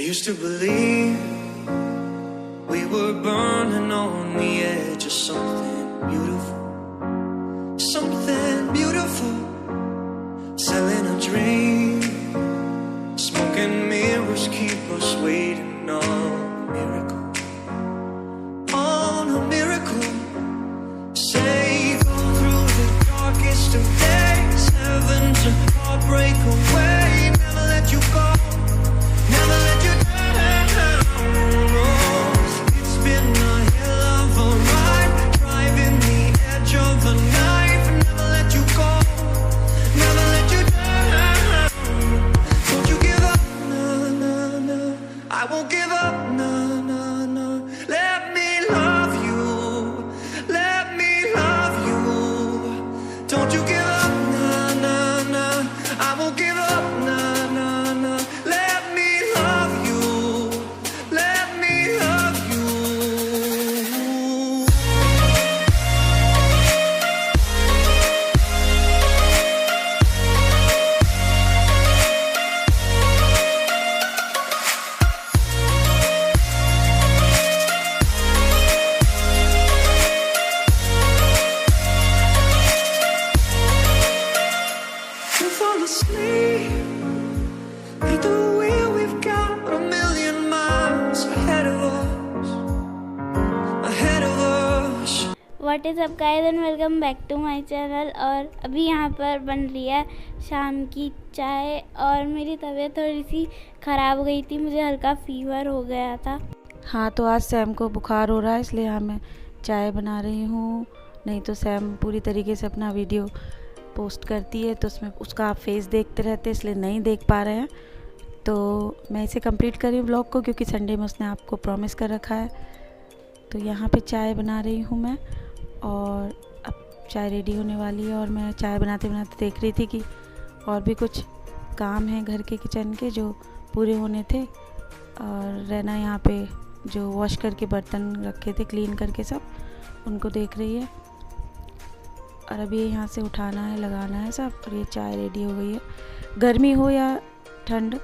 used to believe we were burning on the edge of something beautiful, selling a dream. Smoke and mirrors keep us waiting on a miracle. Say go through the darkest of days, heaven to heartbreak away. Never let you go, never let you down. Oh, it's been a hell of a ride, driving the edge of the knife. Never let you go, never let you down. Don't you give up, no, no, no. I won't give up, no, no, no. Let me love you, let me love you. Don't you give up, no, no, no. I won't give up, no, no, no. Let me love you, let me love you. To fall asleep at the wheel, we've got a million miles ahead of us, ahead of us. What is up guys and welcome back to my channel. और अभी यहाँ पर बन रही है शाम की चाय और मेरी तबीयत थोड़ी सी ख़राब हो गई थी, मुझे हल्का फीवर हो गया था। हाँ, तो आज सैम को बुखार हो रहा है इसलिए हाँ मैं चाय बना रही हूँ। नहीं तो सैम पूरी तरीके से अपना वीडियो पोस्ट करती है तो उसमें उसका आप फेस देखते रहते इसलिए नहीं देख पा रहे हैं। तो मैं इसे कंप्लीट कर रही हूँ ब्लॉग को, क्योंकि संडे में उसने आपको प्रॉमिस कर रखा है। तो यहाँ पे चाय बना रही हूँ मैं और अब चाय रेडी होने वाली है। और मैं चाय बनाते बनाते देख रही थी कि और भी कुछ काम हैं घर के किचन के जो पूरे होने थे। और रहना यहाँ पे जो वॉश करके बर्तन रखे थे क्लीन करके सब उनको देख रही है। और अभी यहाँ से उठाना है, लगाना है सब। और ये चाय रेडी हो गई है। गर्मी हो या ठंड,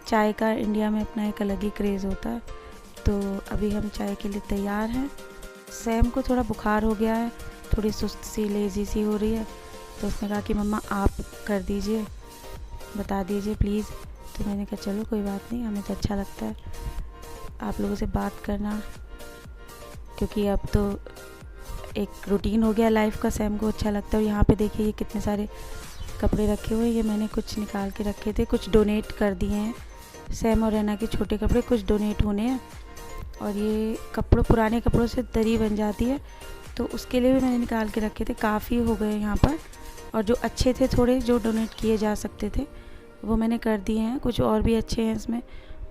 चाय का इंडिया में अपना एक अलग ही क्रेज़ होता है। तो अभी हम चाय के लिए तैयार हैं। सैम को थोड़ा बुखार हो गया है, थोड़ी सुस्त सी लेज़ी सी हो रही है। तो उसने कहा कि मम्मा आप कर दीजिए, बता दीजिए प्लीज़। तो मैंने कहा चलो कोई बात नहीं, हमें तो अच्छा लगता है आप लोगों से बात करना, क्योंकि अब तो एक रूटीन हो गया लाइफ का। सैम को अच्छा लगता है। और यहाँ पे देखिए ये कितने सारे कपड़े रखे हुए हैं। ये मैंने कुछ निकाल के रखे थे, कुछ डोनेट कर दिए हैं। सैम और रैना के छोटे कपड़े कुछ डोनेट होने हैं। और ये पुराने कपड़ों से दरी बन जाती है, तो उसके लिए भी मैंने निकाल के रखे थे। काफ़ी हो गए यहाँ पर। और जो अच्छे थे थोड़े, जो डोनेट किए जा सकते थे, वो मैंने कर दिए हैं। कुछ और भी अच्छे हैं इसमें,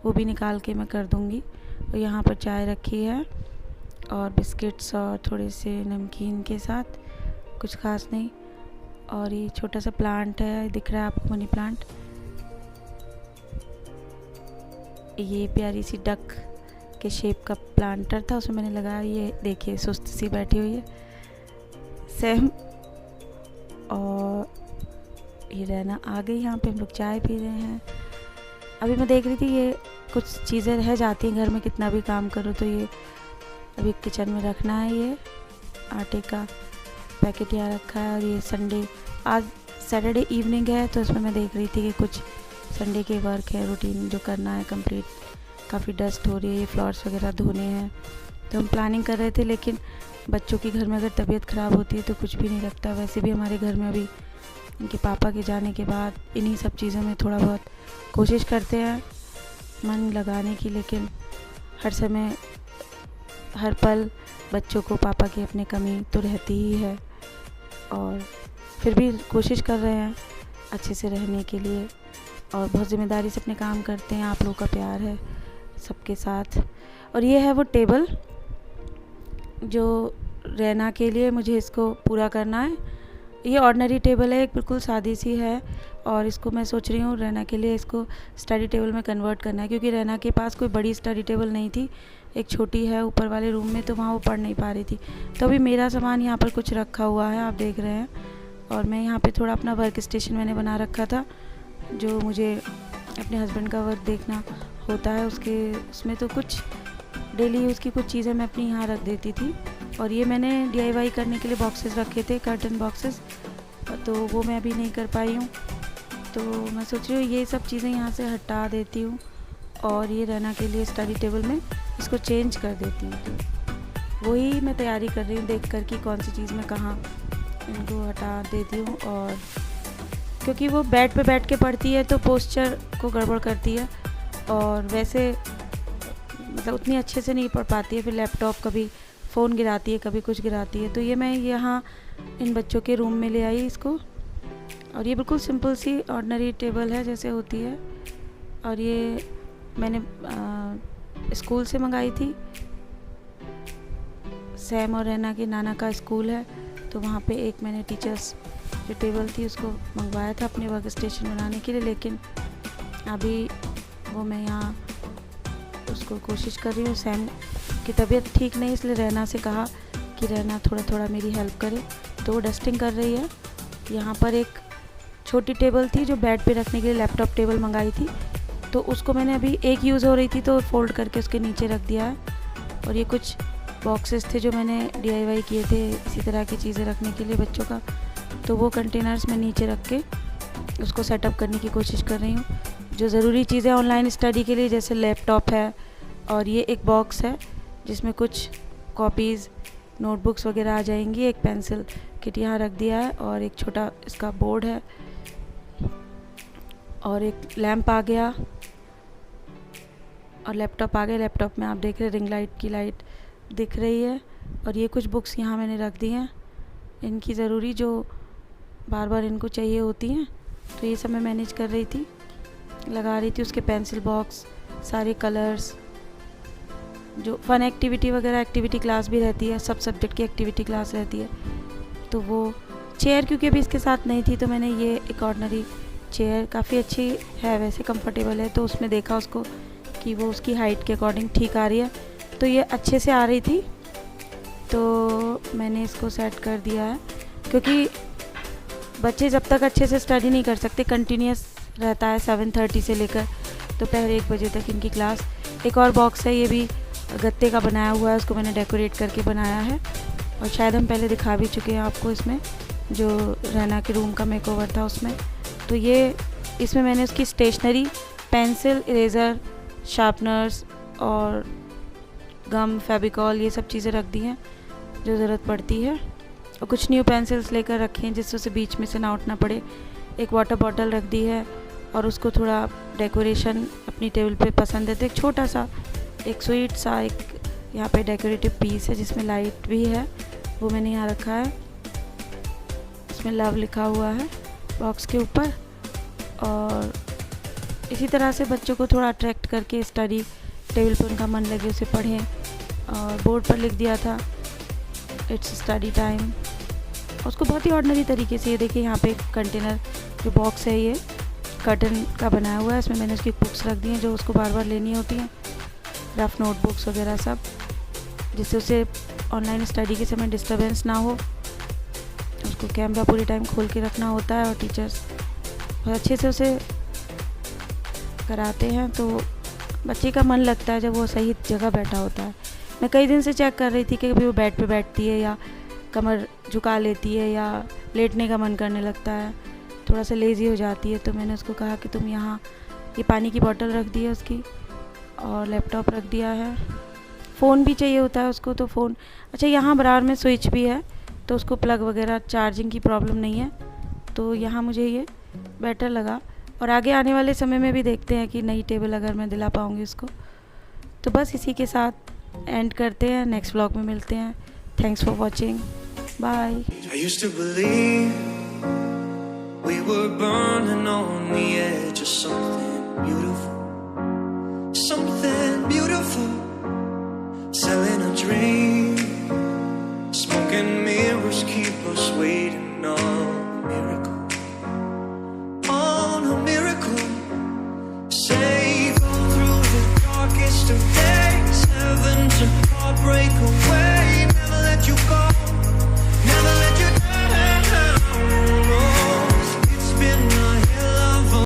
वो भी निकाल के मैं कर दूँगी। और यहाँ पर चाय रखी है और बिस्किट्स और थोड़े से नमकीन के साथ, कुछ खास नहीं। और ये छोटा सा प्लांट है, दिख रहा है आपको, मनी प्लांट। ये प्यारी सी डक के शेप का प्लांटर था, उसमें मैंने लगाया। ये देखिए सुस्त सी बैठी हुई है सैम। और ये रहना आ गई। यहाँ पे हम लोग चाय पी रहे हैं। अभी मैं देख रही थी ये कुछ चीज़ें रह जाती हैं घर में, कितना भी काम करो। तो ये अभी किचन में रखना है। ये आटे का पैकेट यहाँ रखा है। और ये आज सैटरडे इवनिंग है, तो इसमें मैं देख रही थी कि कुछ संडे के वर्क है, रूटीन जो करना है कंप्लीट। काफ़ी डस्ट हो रही है, ये फ्लोर्स वगैरह धोने हैं। तो हम प्लानिंग कर रहे थे, लेकिन बच्चों की घर में अगर तबीयत ख़राब होती है तो कुछ भी नहीं लगता। वैसे भी हमारे घर में अभी इनके पापा के जाने के बाद इन्हीं सब चीज़ों में थोड़ा बहुत कोशिश करते हैं मन लगाने की, लेकिन हर समय हर पल बच्चों को पापा की अपनी कमी तो रहती ही है। और फिर भी कोशिश कर रहे हैं अच्छे से रहने के लिए। और बहुत ज़िम्मेदारी से अपने काम करते हैं। आप लोगों का प्यार है सबके साथ। और ये है वो टेबल जो रहना के लिए मुझे इसको पूरा करना है। ये ऑर्डिनरी टेबल है, एक बिल्कुल सादी सी है। और इसको मैं सोच रही हूँ रहना के लिए इसको स्टडी टेबल में कन्वर्ट करना है, क्योंकि रहना के पास कोई बड़ी स्टडी टेबल नहीं थी। एक छोटी है ऊपर वाले रूम में, तो वहाँ वो पढ़ नहीं पा रही थी। तो अभी मेरा सामान यहाँ पर कुछ रखा हुआ है, आप देख रहे हैं। और मैं यहाँ पे थोड़ा अपना वर्क स्टेशन मैंने बना रखा था, जो मुझे अपने हस्बैंड का वर्क देखना होता है उसमें तो कुछ डेली यूज़ की कुछ चीज़ें मैं अपनी यहाँ रख देती थी। और ये मैंने DIY करने के लिए बॉक्सेस रखे थे, कर्टन बॉक्सेस, तो वो मैं अभी नहीं कर पाई हूँ। तो मैं सोच रही हूँ ये सब चीज़ें यहाँ से हटा देती हूँ और ये रहना के लिए स्टडी टेबल में इसको चेंज कर देती हूँ। तो वही मैं तैयारी कर रही हूँ देख कर कि कौन सी चीज़ मैं कहाँ इनको हटा देती हूँ। और क्योंकि वो बेड पे बैठ के पढ़ती है तो पोस्चर को गड़बड़ करती है और वैसे मतलब उतनी अच्छे से नहीं पढ़ पाती है। फिर लैपटॉप कभी फ़ोन गिराती है, कभी कुछ गिराती है। तो ये मैं यहाँ इन बच्चों के रूम में ले आई इसको। और ये बिल्कुल सिंपल सी ऑर्डिनरी टेबल है जैसे होती है। और ये मैंने स्कूल से मंगाई थी। सैम और रैना के नाना का स्कूल है तो वहाँ पे एक मैंने टीचर्स जो टेबल थी उसको मंगवाया था अपने वर्क स्टेशन बनाने के लिए। लेकिन अभी वो मैं यहाँ उसको कोशिश कर रही हूँ। सैम की तबीयत ठीक नहीं, इसलिए रैना से कहा कि रैना थोड़ा थोड़ा मेरी हेल्प करे, तो वो डस्टिंग कर रही है। यहाँ पर एक छोटी टेबल थी जो बेड पे रखने के लिए लैपटॉप टेबल मंगाई थी, तो उसको मैंने अभी एक यूज़ हो रही थी तो फोल्ड करके उसके नीचे रख दिया है। और ये कुछ बॉक्सेस थे जो मैंने DIY किए थे इसी तरह की चीज़ें रखने के लिए बच्चों का, तो वो कंटेनर्स में नीचे रख के उसको सेटअप करने की कोशिश कर रही हूँ। जो ज़रूरी चीज़ें ऑनलाइन स्टडी के लिए जैसे लैपटॉप है और ये एक बॉक्स है जिसमें कुछ कॉपीज़ नोटबुक्स वगैरह आ जाएंगी। एक पेंसिल किट यहाँ रख दिया है और एक छोटा इसका बोर्ड है और एक लैंप आ गया और लैपटॉप आ गया। लैपटॉप में आप देख रहे हैं रिंग लाइट की लाइट दिख रही है। और ये कुछ बुक्स यहाँ मैंने रख दी हैं इनकी ज़रूरी जो बार बार इनको चाहिए होती हैं, तो ये सब मैं मैनेज कर रही थी, लगा रही थी। उसके पेंसिल बॉक्स, सारे कलर्स, जो फ़न एक्टिविटी वगैरह एक्टिविटी क्लास भी रहती है, सब सब्जेक्ट की एक्टिविटी क्लास रहती है। तो वो चेयर क्योंकि अभी इसके साथ नहीं थी तो मैंने ये एक ऑर्डिनरी चेयर, काफ़ी अच्छी है वैसे, कंफर्टेबल है, तो उसमें देखा उसको कि वो उसकी हाइट के अकॉर्डिंग ठीक आ रही है, तो ये अच्छे से आ रही थी तो मैंने इसको सेट कर दिया है। क्योंकि बच्चे जब तक अच्छे से स्टडी नहीं कर सकते, कंटिन्यूस रहता है 7:30 से लेकर दोपहर 1 बजे तक इनकी क्लास। एक और बॉक्स है, ये भी गत्ते का बनाया हुआ है, उसको मैंने डेकोरेट करके बनाया है और शायद हम पहले दिखा भी चुके हैं आपको इसमें, जो रैना के रूम का मेकओवर था उसमें। तो ये इसमें मैंने उसकी स्टेशनरी, पेंसिल, इरेज़र, शार्पनर्स और गम, फेविकॉल, ये सब चीज़ें रख दी हैं जो ज़रूरत पड़ती है। और कुछ न्यू पेंसिल्स लेकर रखे हैं जिससे उसे बीच में से ना उठना पड़े। एक वाटर बॉटल रख दी है और उसको थोड़ा डेकोरेशन अपनी टेबल पे पसंद है तो एक छोटा सा एक स्वीट सा एक यहाँ पे डेकोरेटिव पीस है जिसमें लाइट भी है, वो मैंने यहाँ रखा है। इसमें लव लिखा हुआ है बॉक्स के ऊपर। और इसी तरह से बच्चों को थोड़ा अट्रैक्ट करके स्टडी टेबल पर उनका मन लगे उसे पढ़ें। और बोर्ड पर लिख दिया था इट्स स्टडी टाइम। उसको बहुत ही ऑर्डिनरी तरीके से, ये देखिए यहाँ पे कंटेनर जो बॉक्स है ये कर्टन का बनाया हुआ है, इसमें मैंने उसकी बुक्स रख दी हैं जो उसको बार बार लेनी होती हैं, रफ नोटबुक्स वगैरह सब, जिससे उसे ऑनलाइन स्टडी के समय डिस्टर्बेंस ना हो। उसको कैमरा पूरे टाइम खोल के रखना होता है और टीचर्स बहुत अच्छे से उसे कराते हैं तो बच्चे का मन लगता है जब वो सही जगह बैठा होता है। मैं कई दिन से चेक कर रही थी कि कभी वो बेड पे बैठती है या कमर झुका लेती है या लेटने का मन करने लगता है, थोड़ा सा लेज़ी हो जाती है। तो मैंने उसको कहा कि तुम यहाँ ये पानी की बोतल रख दी है उसकी और लैपटॉप रख दिया है, फ़ोन भी चाहिए होता है उसको तो फ़ोन, अच्छा यहाँ बराबर में स्विच भी है तो उसको प्लग वगैरह चार्जिंग की प्रॉब्लम नहीं है, तो यहाँ मुझे ये बेटर लगा। और आगे आने वाले समय में भी देखते हैं कि नई टेबल अगर मैं दिला पाऊँगी उसको। तो बस इसी के साथ एंड करते हैं, नेक्स्ट व्लॉग में मिलते हैं। Thanks for watching, bye. I used to believe we were burning on the edge of something